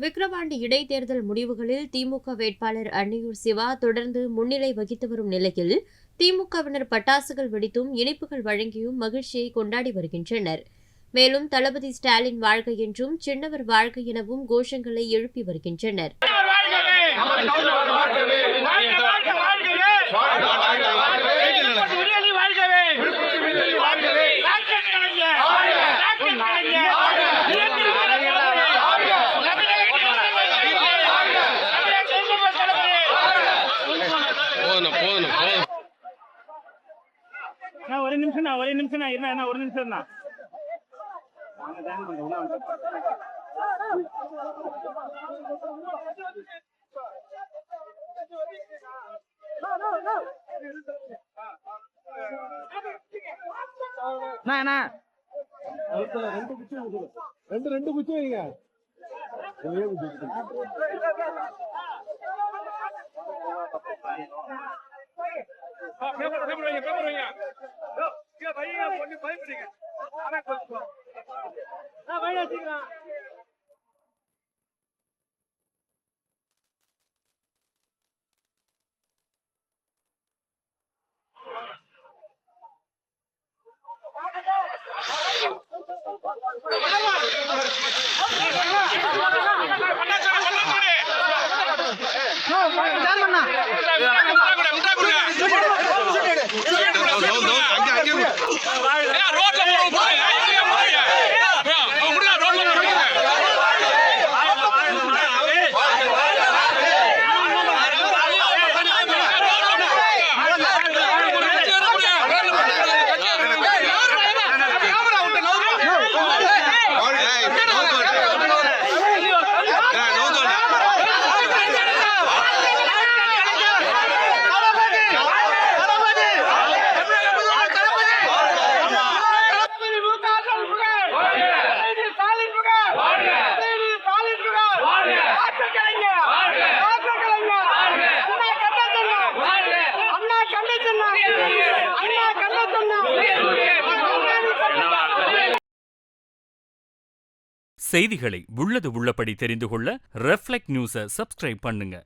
விக்கிரவாண்டி இடைத்தேர்தல் முடிவுகளில் திமுக வேட்பாளர் அன்னியூர் சிவா தொடர்ந்து முன்னிலை வகித்து வரும் நிலையில் திமுகவினர் பட்டாசுகள் வெடித்தும் இனிப்புகள் வழங்கியும் மகிழ்ச்சியை கொண்டாடி வருகின்றனர். மேலும் தளபதி ஸ்டாலின் வாழ்க என்றும் சின்னவர் வாழ்க எனவும் கோஷங்களை எழுப்பி வருகின்றனர். ஒரு நிமிஷம் ஒரு நிமிஷம் தான். ரெண்டு குச்சி வைங்க. செய்திகளை உள்ளது உள்ளபடி தெரிந்து கொள்ள ரெஃப்ளெக்ட் நியூஸை சப்ஸ்கிரைப் பண்ணுங்க.